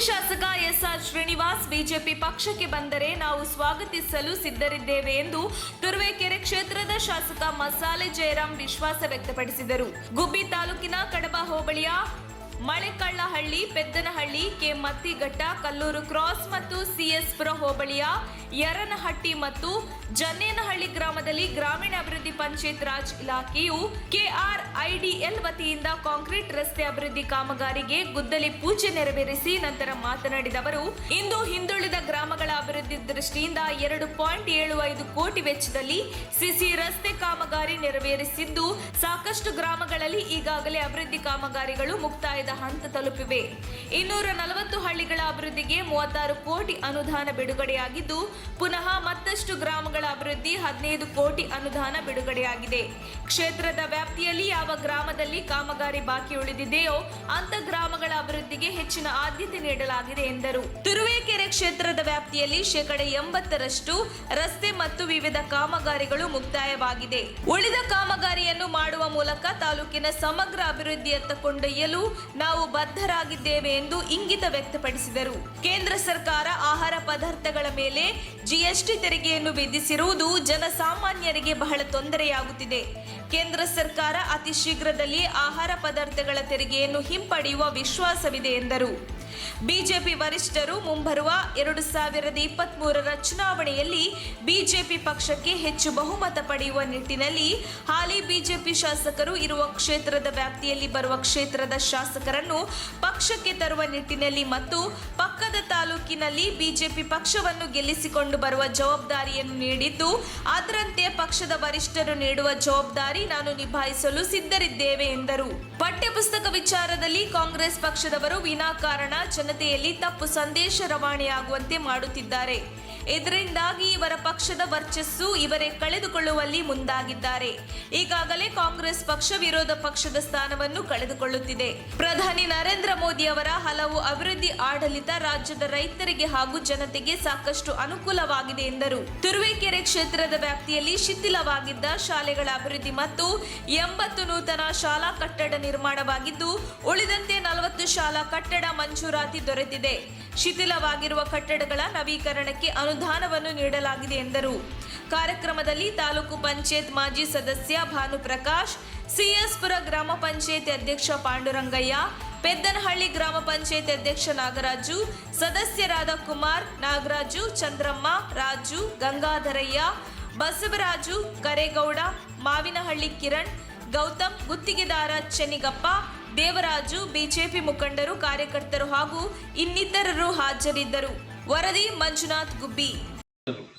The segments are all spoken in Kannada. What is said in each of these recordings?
ಶಾಸಕ ಎಸ್ಆರ್ ಶ್ರೀನಿವಾಸ್ ಬಿಜೆಪಿ ಪಕ್ಷಕ್ಕೆ ಬಂದರೆ ನಾವು ಸ್ವಾಗತಿಸಲು ಸಿದ್ಧರಿದ್ದೇವೆ ಎಂದು ತುರುವೇಕೆರೆ ಕ್ಷೇತ್ರದ ಶಾಸಕ ಮಸಾಲೆ ಜಯರಾಮ್ ವಿಶ್ವಾಸ ವ್ಯಕ್ತಪಡಿಸಿದರು. ಗುಬ್ಬಿ ತಾಲೂಕಿನ ಕಡಬ ಹೋಬಳಿಯ ಮಳೆಕಳ್ಳಹಳ್ಳಿ, ಪೆದ್ದನಹಳ್ಳಿ, ಕೆಮತ್ತಿಘಟ್ಟ, ಕಲ್ಲೂರು ಕ್ರಾಸ್ ಮತ್ತು ಸಿಎಸ್ಪುರ ಹೋಬಳಿಯ ಯರನಹಟ್ಟಿ ಮತ್ತು ಜನ್ನೇನಹಳ್ಳಿ ಗ್ರಾಮದಲ್ಲಿ ಗ್ರಾಮೀಣಾಭಿವೃದ್ಧಿ ಪಂಚಾಯತ್ ರಾಜ್ ಇಲಾಖೆಯು ಕೆಆರ್ಐಡಿಎಲ್ ವತಿಯಿಂದ ಕಾಂಕ್ರೀಟ್ ರಸ್ತೆ ಅಭಿವೃದ್ಧಿ ಕಾಮಗಾರಿಗೆ ಗುದ್ದಲಿ ಪೂಜೆ ನೆರವೇರಿಸಿ ನಂತರ ಮಾತನಾಡಿದ ಅವರು, ಇಂದು ಹಿಂದುಳಿದ ಗ್ರಾಮಗಳ ಅಭಿವೃದ್ಧಿ ದೃಷ್ಟಿಯಿಂದ 2.75 ಕೋಟಿ ವೆಚ್ಚದಲ್ಲಿ ಸಿಸಿ ರಸ್ತೆ ಕಾಮಗಾರಿ ನೆರವೇರಿಸಿದ್ದು, ಸಾಕಷ್ಟು ಗ್ರಾಮಗಳಲ್ಲಿ ಈಗಾಗಲೇ ಅಭಿವೃದ್ಧಿ ಕಾಮಗಾರಿಗಳು ಮುಕ್ತಾಯದ ಹಂತ ತಲುಪಿವೆ. 240 ಹಳ್ಳಿಗಳ ಅಭಿವೃದ್ಧಿಗೆ 36 ಕೋಟಿ ಅನುದಾನ ಬಿಡುಗಡೆಯಾಗಿದ್ದು, ಪುನಃ ಮತ್ತಷ್ಟು ಗ್ರಾಮಗಳ ಅಭಿವೃದ್ಧಿ 15 ಕೋಟಿ ಅನುದಾನ ಬಿಡುಗಡೆಯಾಗಿದೆ. ಕ್ಷೇತ್ರದ ವ್ಯಾಪ್ತಿಯಲ್ಲಿ ಯಾವ ಗ್ರಾಮದಲ್ಲಿ ಕಾಮಗಾರಿ ಬಾಕಿ ಉಳಿದಿದೆಯೋ ಅಂತ ಗ್ರಾಮಗಳ ಅಭಿವೃದ್ಧಿಗೆ ಹೆಚ್ಚಿನ ಆದ್ಯತೆ ನೀಡಲಾಗಿದೆ ಎಂದರು. ತುರುವೇಕೆರೆ ಕ್ಷೇತ್ರದ ವ್ಯಾಪ್ತಿಯಲ್ಲಿ 80% ರಸ್ತೆ ಮತ್ತು ವಿವಿಧ ಕಾಮಗಾರಿಗಳು ಮುಕ್ತಾಯವಾಗಿದೆ. ಉಳಿದ ಕಾಮಗಾರಿಯನ್ನು ಮಾಡುವ ಮೂಲಕ ತಾಲೂಕಿನ ಸಮಗ್ರ ಅಭಿವೃದ್ಧಿಯತ್ತ ಕೊಂಡೊಯ್ಯಲು ನಾವು ಬದ್ಧರಾಗಿದ್ದೇವೆ ಎಂದು ಇಂಗಿತ ವ್ಯಕ್ತಪಡಿಸಿದರು. ಕೇಂದ್ರ ಸರ್ಕಾರ ಆಹಾರ ಪದಾರ್ಥಗಳ ಮೇಲೆ ಜಿಎಸ್ಟಿ ತೆರಿಗೆಯನ್ನು ವಿಧಿಸಿರುವುದು ಜನಸಾಮಾನ್ಯರಿಗೆ ಬಹಳ ತೊಂದರೆಯಾಗುತ್ತಿದೆ. ಕೇಂದ್ರ ಸರ್ಕಾರ ಅತಿ ಶೀಘ್ರದಲ್ಲಿ ಆಹಾರ ಪದಾರ್ಥಗಳ ತೆರಿಗೆಯನ್ನು ಹಿಂಪಡೆಯುವ ವಿಶ್ವಾಸವಿದೆ ಎಂದರು. ಬಿಜೆಪಿ ವರಿಷ್ಠರು ಮುಂಬರುವ 2023ರ ಚುನಾವಣೆಯಲ್ಲಿ ಬಿಜೆಪಿ ಪಕ್ಷಕ್ಕೆ ಹೆಚ್ಚು ಬಹುಮತ ಪಡೆಯುವ ನಿಟ್ಟಿನಲ್ಲಿ ಹಾಲಿ ಬಿಜೆಪಿ ಶಾಸಕರು ಇರುವ ಕ್ಷೇತ್ರದ ವ್ಯಾಪ್ತಿಯಲ್ಲಿ ಬರುವ ಕ್ಷೇತ್ರದ ಶಾಸಕರನ್ನು ಪಕ್ಷಕ್ಕೆ ತರುವ ನಿಟ್ಟಿನಲ್ಲಿ ಮತ್ತು ಪಕ್ಕದ ತಾಲೂಕಿನಲ್ಲಿ ಬಿಜೆಪಿ ಪಕ್ಷವನ್ನು ಗೆಲ್ಲಿಸಿಕೊಂಡು ಬರುವ ಜವಾಬ್ದಾರಿಯನ್ನು ನೀಡಿದ್ದು, ಅದರಂತೆ ಪಕ್ಷದ ವರಿಷ್ಠರು ನೀಡುವ ಜವಾಬ್ದಾರಿ ನಾನು ನಿಭಾಯಿಸಲು ಸಿದ್ಧರಿದ್ದೇವೆ ಎಂದರು. ಪಠ್ಯಪುಸ್ತಕ ವಿಚಾರದಲ್ಲಿ ಕಾಂಗ್ರೆಸ್ ಪಕ್ಷದವರು ವಿನಾಕಾರಣ ಜನತೆಯಲ್ಲಿ ತಪ್ಪು ಸಂದೇಶ ರವಾನೆಯಾಗುವಂತೆ ಮಾಡುತ್ತಿದ್ದಾರೆ. ಇದರಿಂದಾಗಿ ಇವರ ಪಕ್ಷದ ವರ್ಚಸ್ಸು ಇವರೇ ಕಳೆದುಕೊಳ್ಳುವಲ್ಲಿ ಮುಂದಾಗಿದ್ದಾರೆ. ಈಗಾಗಲೇ ಕಾಂಗ್ರೆಸ್ ಪಕ್ಷ ವಿರೋಧ ಪಕ್ಷದ ಸ್ಥಾನವನ್ನು ಕಳೆದುಕೊಳ್ಳುತ್ತಿದೆ. ಪ್ರಧಾನಿ ನರೇಂದ್ರ ಮೋದಿ ಅವರ ಹಲವು ಅಭಿವೃದ್ಧಿ ಆಡಳಿತ ರಾಜ್ಯದ ರೈತರಿಗೆ ಹಾಗೂ ಜನತೆಗೆ ಸಾಕಷ್ಟು ಅನುಕೂಲವಾಗಿದೆ ಎಂದರು. ತುರುವೇಕೆರೆ ಕ್ಷೇತ್ರದ ವ್ಯಾಪ್ತಿಯಲ್ಲಿ ಶಿಥಿಲವಾಗಿದ್ದ ಶಾಲೆಗಳ ಅಭಿವೃದ್ಧಿ ಮತ್ತು 80 ನೂತನ ಶಾಲಾ ಕಟ್ಟಡ ನಿರ್ಮಾಣವಾಗಿದ್ದು, ಉಳಿದಂತೆ 40 ಶಾಲಾ ಕಟ್ಟಡ ಮಂಜೂರಾತಿ ದೊರೆತಿದೆ. ಶಿಥಿಲವಾಗಿರುವ ಕಟ್ಟಡಗಳ ನವೀಕರಣಕ್ಕೆ ಅನುದಾನವನ್ನು ನೀಡಲಾಗಿದೆ ಎಂದರು. ಕಾರ್ಯಕ್ರಮದಲ್ಲಿ ತಾಲೂಕು ಪಂಚಾಯತ್ ಮಾಜಿ ಸದಸ್ಯ ಭಾನುಪ್ರಕಾಶ್, ಸಿಎಸ್ಪುರ ಗ್ರಾಮ ಪಂಚಾಯತ್ ಅಧ್ಯಕ್ಷ ಪಾಂಡುರಂಗಯ್ಯ, ಪೆದ್ದನಹಳ್ಳಿ ಗ್ರಾಮ ಪಂಚಾಯತ್ ಅಧ್ಯಕ್ಷ ನಾಗರಾಜು, ಸದಸ್ಯರಾದ ಕುಮಾರ್, ನಾಗರಾಜು, ಚಂದ್ರಮ್ಮ, ರಾಜು, ಗಂಗಾಧರಯ್ಯ, ಬಸವರಾಜು, ಕರೇಗೌಡ, ಮಾವಿನಹಳ್ಳಿ ಕಿರಣ್, ಗೌತಮ್, ಗುತ್ತಿಗೆದಾರ ಚೆನ್ನಿಗಪ್ಪ, ದೇವರಾಜು, ಬಿಜೆಪಿ ಮುಖಂಡರು, ಕಾರ್ಯಕರ್ತರು ಹಾಗೂ ಇನ್ನಿತರರು ಹಾಜರಿದ್ದರು. ವರದಿ ಮಂಜುನಾಥ್ ಗುಬ್ಬಿ.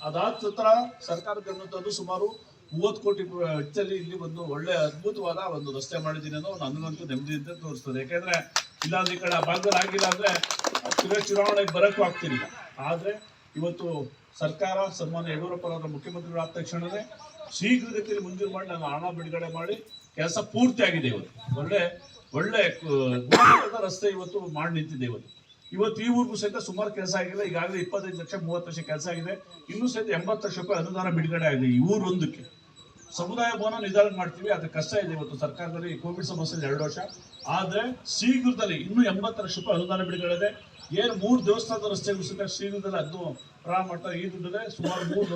ಅದಾದ ನಂತರ ಸರ್ಕಾರ ಗಮನದ್ದು ಸುಮಾರು 30 ಕೋಟಿ ವೆಚ್ಚದಲ್ಲಿ ಇಲ್ಲಿ ಒಂದು ಒಳ್ಳೆ ಅದ್ಭುತವಾದ ಒಂದು ರಸ್ತೆ ಮಾಡಿದ್ದೀನಿ ಅನ್ನೋ ನನಗಂತೂ ನೆಮ್ಮದಿಯಿಂದ ತೋರಿಸ್ತದೆ. ಯಾಕೆಂದ್ರೆ ಇಲ್ಲಾಂದ್ರೆ ಈ ಕಡೆ ಆ ಭಾಗದಲ್ಲಿ ಆಗಿಲ್ಲ ಅಂದ್ರೆ ಚುನಾವಣೆಗೆ ಬರಕ್ಕೂ ಆಗ್ತಿರ್ಲಿಲ್ಲ. ಆದ್ರೆ ಇವತ್ತು ಸರ್ಕಾರ ಸನ್ಮಾನ್ಯ ಯಡಿಯೂರಪ್ಪನವರ ಮುಖ್ಯಮಂತ್ರಿಗಳು ಆದ ತಕ್ಷಣವೇ ಶೀಘ್ರಗತಿಯಲ್ಲಿ ಮಂಜೂರು ಮಾಡಿ ನಾನು ಹಣ ಬಿಡುಗಡೆ ಮಾಡಿ ಕೆಲಸ ಪೂರ್ತಿ ಆಗಿದೆ. ಇವತ್ತು ಒಳ್ಳೆ ಗುಣಮಟ್ಟದ ರಸ್ತೆ ಇವತ್ತು ಮಾಡಿ ನಿಂತಿದೆ. ಇವತ್ತು ಈ ಊರಿಗೂ ಸಹಿತ ಸುಮಾರು ಕೆಲಸ ಆಗಿಲ್ಲ. ಈಗಾಗಲೇ 25 ಲಕ್ಷ 30 ಲಕ್ಷ ಕೆಲಸ ಆಗಿದೆ. ಇನ್ನೂ ಸಹಿತ 80 ಲಕ್ಷ ರೂಪಾಯಿ ಅನುದಾನ ಬಿಡುಗಡೆ ಆಗಿದೆ. ಈ ಊರೊಂದಕ್ಕೆ ಸಮುದಾಯ ಭವನ ನಿಧಾನ ಮಾಡ್ತೀವಿ, ಅದು ಕಷ್ಟ ಇದೆ. ಇವತ್ತು ಸರ್ಕಾರದಲ್ಲಿ ಕೋವಿಡ್ ಸಮಸ್ಯೆ 2 ವರ್ಷ ಆದ್ರೆ ಶೀಘ್ರದಲ್ಲಿ ಇನ್ನೂ 80 ಲಕ್ಷ ರೂಪಾಯಿ ಅನುದಾನ ಬಿಡುಗಡೆ ಇದೆ. ಏನು 3 ದೇವಸ್ಥಾನದ ರಸ್ತೆಗಳು ಸಹಿತ ಶೀಘ್ರದಲ್ಲಿ ಅದನ್ನು ಪ್ರಾರಂಭ ಮಾಡ್ತಾರೆ. ಈ ದುಡ್ಡದೆ ಸುಮಾರು 3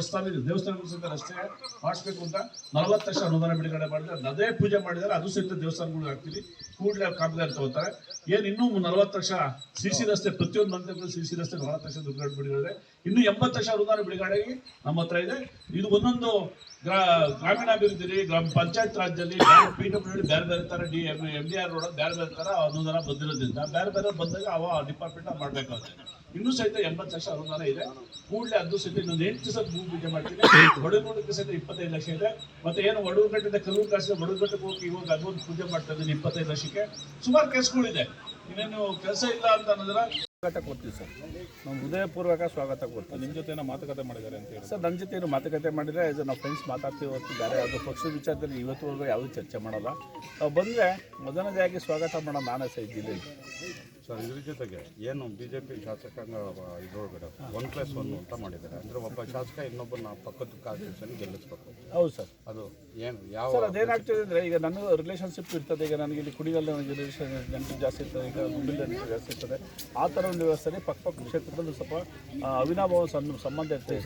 ದೇವಸ್ಥಾನಗಳು ಸಹಿತ ರಸ್ತೆ ಮಾಡಿಸ್ಬೇಕು ಅಂತ 40 ಲಕ್ಷ ಅನುದಾನ ಬಿಡುಗಡೆ ಮಾಡಿದ್ದಾರೆ. ಅದೇ ಪೂಜೆ ಮಾಡಿದ್ದಾರೆ. ಅದು ಸಹಿತ ದೇವಸ್ಥಾನಗಳು ಹಾಕ್ತೀವಿ, ಕೂಡಲೇ ಕಾಮಗಾರಿ ತಗೋತಾರೆ. ಏನು ಇನ್ನೂ 40 ಲಕ್ಷ ಸಿಸಿ ರಸ್ತೆ, ಪ್ರತಿಯೊಂದು ಮಂತ್ರಿಗಳು ಸಿಸಿ ರಸ್ತೆ 40 ಲಕ್ಷ ದುಡ್ಡು ಬಿಡುಗಡೆ, ಇನ್ನು 80 ಲಕ್ಷ ಅನುದಾನ ಬಿಡುಗಡೆ ನಮ್ಮ ಹತ್ರ ಇದೆ. ಇದು ಒಂದೊಂದು ಗ್ರಾಮೀಣಾಭಿವೃದ್ಧಿ ಗ್ರಾಮ ಪಂಚಾಯತ್ ರಾಜ್ಯದಲ್ಲಿ PWD ಬೇರೆ ಬೇರೆ ತರ MDR ರೋಡ್ ಬೇರೆ ಬೇರೆ ತರ ಅನುದಾನ ಬಂದಿರೋದ್ರಿಂದ ಬೇರೆ ಬೇರೆ ಬಂದಾಗ ಅವ ಡಿಪಾರ್ಟ್ಮೆಂಟ್ ಮಾಡ್ಬೇಕಾಗುತ್ತೆ. ಇನ್ನೂ ಸಹಿತ 80 ಲಕ್ಷ ಅನುದಾನ ಇದೆ. ಕೂಡಲೇ ಅದು ಸಹಿತ ಇನ್ನೊಂದು 8 ದಿವಸ ಭೂಮಿ ಪೂಜೆ ಮಾಡ್ತೀನಿ. ಒಡಗೂಟಕ್ಕೆ ಸಹಿತ 25 ಲಕ್ಷ ಇದೆ. ಮತ್ತೆ ಏನು ಒಡಗೂಟದಿಂದ ಕಲ್ಲೂರು ಕಾಸಿಗೆ ಒಡಗೂಟಕ್ಕೆ ಹೋಗಿ ಇವಾಗ ಅದೊಂದು ಪೂಜೆ ಮಾಡ್ತಾ ಇದ್ದೀನಿ 25 ಲಕ್ಷಕ್ಕೆ. ಸುಮಾರು ಕೆಲಸಗಳಿದೆ. ಇನ್ನೇನು ಕೆಲಸ ಇಲ್ಲ ಅಂತ ಅನ್ನೋದ್ರ ಸ್ವಾಗತ ಕೊಡ್ತೀವಿ ಸರ್. ನಾವು ಹೃದಯಪೂರ್ವಕ ಸ್ವಾಗತ ಕೊಡ್ತೀವಿ. ನಿಮ್ಮ ಜೊತೆ ಮಾತುಕತೆ ಮಾಡಿದ್ದಾರೆ ಅಂತ ಹೇಳಿ ಸರ್. ನನ್ನ ಜೊತೆ ಏನು ಮಾತುಕತೆ ಮಾಡಿದರೆ ಇದು ನಾವು ಫ್ರೆಂಡ್ಸ್ ಮಾತಾಡ್ತೀವಿ ಹೊತ್ತು ಬೇರೆ ಅದು ಪಕ್ಷದ ವಿಚಾರದಲ್ಲಿ ಇವತ್ತುವರೆಗೂ ಯಾವುದೂ ಚರ್ಚೆ ಮಾಡೋಲ್ಲ. ನಾವು ಬಂದರೆ ಮೊದಲನೇದಾಗಿ ಸ್ವಾಗತ ಮಾಡೋ ನಾನೇ ಸಹ ಇದ್ದೀನಿ. ಸರ್ ಇದ್ರ ಜೊತೆಗೆ ಏನು BJP ಶಾಸಕಾಂಗ ಇದ್ರೊಳಗಡೆ 1+1 ಅಂತ ಮಾಡಿದ್ದಾರೆ. ಅಂದರೆ ಒಬ್ಬ ಶಾಸಕ ಇನ್ನೊಬ್ಬನ ಪಕ್ಕದ ಕಾನ್ಸ್ಟಿಟ್ಯೂಷನ್ ಗೆಲ್ಲಿಸ್ಬೇಕು. ಹೌದು ಸರ್. ಅದು ಏನು ಯಾವ ಸರ್ ಅದೇನಾಗ್ತಿದೆ ಅಂದರೆ ಈಗ ನನಗೆ ರಿಲೇಷನ್ಶಿಪ್ ಇರ್ತದೆ. ಈಗ ನನಗೆ ಇಲ್ಲಿ ಕುಡಿಗಲ್ ನನಗೆ ರಿಲೇಷನ್ ನೆಂಟರು ಜಾಸ್ತಿ ಇರ್ತದೆ, ಈಗ ಗುಂಡಿಲ್ ನೆಂಟರು ಜಾಸ್ತಿ ಇರ್ತದೆ. ಆ ಥರ ಒಂದು ವ್ಯವಸ್ಥೆ ಪಕ್ಕ ಕ್ಷೇತ್ರದಲ್ಲಿ ಸ್ವಲ್ಪ ಅವಿನಾಭಾವ ಸಂಬಂಧ ಇರ್ತದೆ.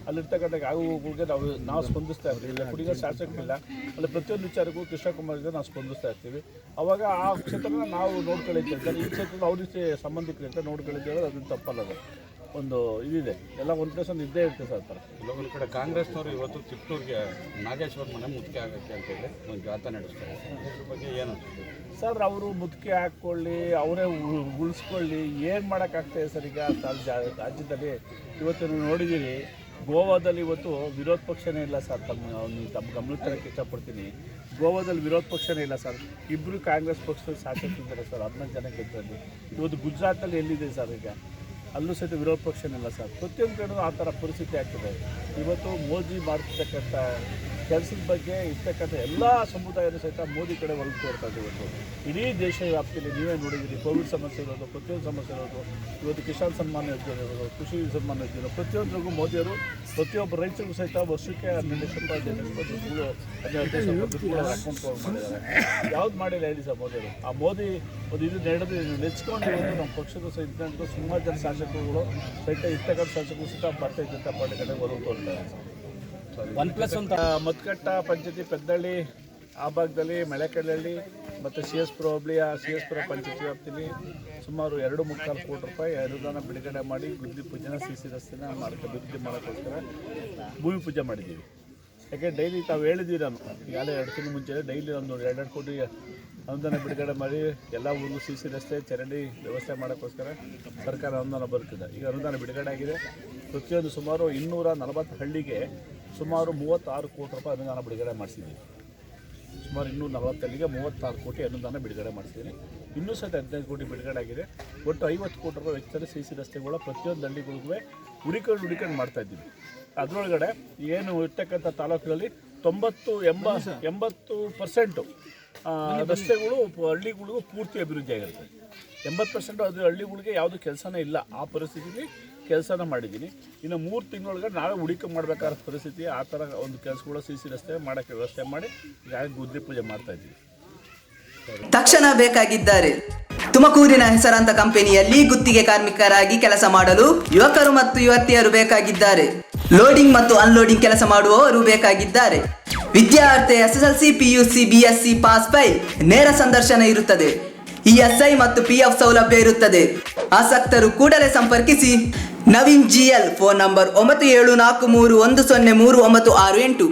ಅಲ್ಲಿರ್ತಕ್ಕಂಥ ಆಗುಗಳಿಗೆ ನಾವು ಸ್ಪಂದಿಸ್ತಾ ಇರ್ತೀವಿ. ಇಲ್ಲ ಕುಡಿಗಲ್ ಶಾಸಕರಿಲ್ಲ, ಅಲ್ಲಿ ಪ್ರತಿಯೊಂದು ವಿಚಾರಕ್ಕೂ ಕೃಷ್ಣಕುಮಾರ್ಗೆ ನಾವು ಸ್ಪಂದಿಸ್ತಾ ಇರ್ತೀವಿ. ಅವಾಗ ಆ ಕ್ಷೇತ್ರನ ನಾವು ನೋಡ್ಕೊಳ್ಳಿದ್ದೇವೆ. ಈ ಕ್ಷೇತ್ರದ ಅವ್ರಿಗೆ ಸಂಬಂಧಿಕರಿಂದ ನೋಡ್ಕೊಳ್ಳಿದ್ದೇವೆ. ಅದು ತಪ್ಪಲ್ಲ. ಅದು ಒಂದು ಇದಿದೆ, ಎಲ್ಲ ಒಂದು ಪ್ಲೇಸ್ ಒಂದು ಇದ್ದೇ ಇರ್ತದೆ ಸರ್. ಥರ ಕೆಲವೊಂದು ಕಡೆ ಕಾಂಗ್ರೆಸ್ನವರು ಇವತ್ತು ಚಿತ್ತೂರಿಗೆ ನಾಗೇಶ್ವರ ಮನೆ ಮುತ್ತಿಗೆ ಆಗೋಕ್ಕೆ ಅಂತೇಳಿ ಒಂದು ಜಾಥಾ ನಡೆಸ್ತಾರೆ. ಇದ್ರ ಬಗ್ಗೆ ಏನು ಅನಿಸುತ್ತೆ ಸರ್? ಅವರು ಮುತ್ತಿಗೆ ಹಾಕ್ಕೊಳ್ಳಿ, ಅವರೇ ಉಳಿಸ್ಕೊಳ್ಳಿ, ಏನು ಮಾಡೋಕ್ಕಾಗ್ತದೆ ಸರ್? ಈಗ ರಾಜ್ಯದಲ್ಲಿ ಇವತ್ತು ನೀವು ನೋಡಿದ್ದೀರಿ, ಗೋವಾದಲ್ಲಿ ಇವತ್ತು ವಿರೋಧ ಪಕ್ಷನೇ ಇಲ್ಲ ಸರ್. ತಮ್ಮ ಗಮನಕ್ಕೆ ತರಕ್ಕೆ ಇಷ್ಟಪಡ್ತೀನಿ. ಗೋವಾದಲ್ಲಿ ವಿರೋಧ ಪಕ್ಷನೇ ಇಲ್ಲ ಸರ್. ಇಬ್ಬರು ಕಾಂಗ್ರೆಸ್ ಪಕ್ಷದಲ್ಲಿ ಶಾಸಕರಿದ್ದಾರೆ ಸರ್, 11 ಜನ ಗೆದ್ದರಲ್ಲಿ. ಇವತ್ತು ಗುಜರಾತಲ್ಲಿ ಎಲ್ಲಿದೆ ಸರ್? ಈಗ ಅಲ್ಲೂ ಸಹಿತ ವಿರೋಧ ಪಕ್ಷನಿಲ್ಲ ಸರ್. ಪ್ರತಿಯೊಂದು ಕಡೆ ಆ ಥರ ಪರಿಸ್ಥಿತಿ ಆಗ್ತದೆ. ಇವತ್ತು ಮೋದಿ ಮಾಡ್ತಿರ್ತಕ್ಕಂಥ ಕೆಲಸದ ಬಗ್ಗೆ ಇರ್ತಕ್ಕಂಥ ಎಲ್ಲ ಸಮುದಾಯನೂ ಸಹಿತ ಮೋದಿ ಕಡೆ ಒಲವು ತೋರ್ತಾ ಇದೆ. ಇವತ್ತು ಇಡೀ ದೇಶ ವ್ಯಾಪ್ತಿಯಲ್ಲಿ ನೀವೇ ನೋಡಿದ್ದೀರಿ, ಕೋವಿಡ್ ಸಮಸ್ಯೆ ಇರೋದು, ಪ್ರತಿಯೊಂದು ಸಮಸ್ಯೆ ಇರೋದು, ಇವತ್ತು ಕಿಸಾನ್ ಸನ್ಮಾನ ಯೋಜನೆ ಇರೋದು, ಕೃಷಿ ಸನ್ಮಾನ ಯೋಜನೆ, ಪ್ರತಿಯೊಂದರಿಗೂ ಮೋದಿಯವರು ಪ್ರತಿಯೊಬ್ಬ ರೈತರಿಗೂ ಸಹಿತ ವರ್ಷಕ್ಕೆ 12 ಅಕೌಂಟ್ ಮಾಡಿದ್ದಾರೆ. ಯಾವ್ದು ಮಾಡಿಲ್ಲ ಹೇಳಿ ಸರ್ ಮೋದಿಯವರು? ಆ ಮೋದಿ ಒಂದು ಇದು ನೆಚ್ಕೊಂಡು ನಮ್ಮ ಪಕ್ಷದ ಸಹಿತ ಸುಮಾರು ಜನ ಶಾಸಕರುಗಳು ಸಹಿತ ಇರ್ತಕ್ಕಂಥ ಶಾಸಕರು ಸಹಿತ ಭಾರತೀಯ ಜನತಾ ಪಾರ್ಟಿ ಕಡೆ ಒಲವು ತೋರ್ತಾರೆ ಸರ್. 1+1 ಮತ್ಕಟ್ಟ ಪಂಚಾಯತಿ ಪೆದ್ದಳ್ಳಿ ಆ ಭಾಗದಲ್ಲಿ ಮಳೆಕಲ್ಲಹಳ್ಳಿ ಮತ್ತು CS-ಪುರ ಹೋಬಳಿಯ CS-ಪುರ ಪಂಚಾಯತಿ ವ್ಯಾಪ್ತಿಯಲ್ಲಿ ಸುಮಾರು 2.25 ಕೋಟಿ ರೂಪಾಯಿ ಅನುದಾನ ಬಿಡುಗಡೆ ಮಾಡಿ ಗುದ್ದಿ ಪೂಜೆನ CC ರಸ್ತೆನ ಅಭಿವೃದ್ಧಿ ಮಾಡೋಕ್ಕೋಸ್ಕರ ಭೂಮಿ ಪೂಜೆ ಮಾಡಿದ್ದೀವಿ. ಯಾಕೆ ಡೈಲಿ ತಾವು ಹೇಳಿದ್ವಿ, ನಾನು ಈಗಾಗಲೇ 2 ತಿಂಗಳ ಮುಂಚೆ ಡೈಲಿ ಒಂದು 2 ಕೋಟಿ ಅನುದಾನ ಬಿಡುಗಡೆ ಮಾಡಿ ಎಲ್ಲ ಊರಿಗೂ CC ರಸ್ತೆ ಚರಂಡಿ ವ್ಯವಸ್ಥೆ ಮಾಡೋಕ್ಕೋಸ್ಕರ ಸರ್ಕಾರ ಅನುದಾನ ಬರುತ್ತಿದೆ. ಈಗ ಅನುದಾನ ಬಿಡುಗಡೆ ಆಗಿದೆ. ಪ್ರತಿಯೊಂದು ಸುಮಾರು 240 ಹಳ್ಳಿಗೆ ಸುಮಾರು 36 ಕೋಟಿ ರೂಪಾಯಿ ಅನುದಾನ ಬಿಡುಗಡೆ ಮಾಡಿಸಿದ್ದೀವಿ. ಸುಮಾರು 240 ಹಳ್ಳಿಗೆ 36 ಕೋಟಿ ಅನುದಾನ ಬಿಡುಗಡೆ ಮಾಡಿಸಿದ್ದೀನಿ. ಇನ್ನೂ ಸಹಿತ 15 ಕೋಟಿ ಬಿಡುಗಡೆ ಆಗಿದೆ. ಒಟ್ಟು 50 ಕೋಟಿ ರೂಪಾಯಿ ವೆಚ್ಚದಲ್ಲಿ CC ರಸ್ತೆಗಳ ಪ್ರತಿಯೊಂದು ಹಳ್ಳಿಗಳಿಗೂ ಹುಡುಕೊಂಡು ಮಾಡ್ತಾಯಿದ್ದೀವಿ. ಅದರೊಳಗಡೆ ಏನು ಇರ್ತಕ್ಕಂಥ ತಾಲೂಕುಗಳಲ್ಲಿ 80% ರಸ್ತೆಗಳು ಹಳ್ಳಿಗಳಿಗೂ ಪೂರ್ತಿ ಅಭಿವೃದ್ಧಿ ಆಗಿರುತ್ತೆ. 80% ಅದು ಹಳ್ಳಿಗಳಿಗೆ ಯಾವುದು ಕೆಲಸನೇ ಇಲ್ಲ. ಆ ಪರಿಸ್ಥಿತಿಲಿ ಕೆಲಸನ ಮಾಡಿದ್ದೀನಿ. ಇನ್ನು 3 ತಿಂಗಳೊಳಗಡೆ ನಾವೇ ಹುಡುಕಿ ಮಾಡಬೇಕಾದ ಪರಿಸ್ಥಿತಿ. ಆ ಥರ ಒಂದು ಕೆಲಸಗಳು CC ರಸ್ತೆ ಮಾಡೋಕ್ಕೆ ವ್ಯವಸ್ಥೆ ಮಾಡಿ ಈಗ ಗುದ್ದಿ ಪೂಜೆ ಮಾಡ್ತಾಯಿದ್ದೀವಿ. ತಕ್ಷಣ ಬೇಕಾಗಿದ್ದಾರೆ. ತುಮಕೂರಿನ ಹೆಸರಾಂತ ಕಂಪನಿಯಲ್ಲಿ ಗುತ್ತಿಗೆ ಕಾರ್ಮಿಕರಾಗಿ ಕೆಲಸ ಮಾಡಲು ಯುವಕರು ಮತ್ತು ಯುವತಿಯರು ಬೇಕಾಗಿದ್ದಾರೆ. ಲೋಡಿಂಗ್ ಮತ್ತು ಅನ್ಲೋಡಿಂಗ್ ಕೆಲಸ ಮಾಡುವವರು ಬೇಕಾಗಿದ್ದಾರೆ. ವಿದ್ಯಾರ್ಥಿ SSLC, PUC, BSc pass file. ನೇರ ಸಂದರ್ಶನ ಇರುತ್ತದೆ. ESI ಮತ್ತು PF ಸೌಲಭ್ಯ ಇರುತ್ತದೆ. ಆಸಕ್ತರು ಕೂಡಲೇ ಸಂಪರ್ಕಿಸಿ. Naveen GL, phone number 9743103968.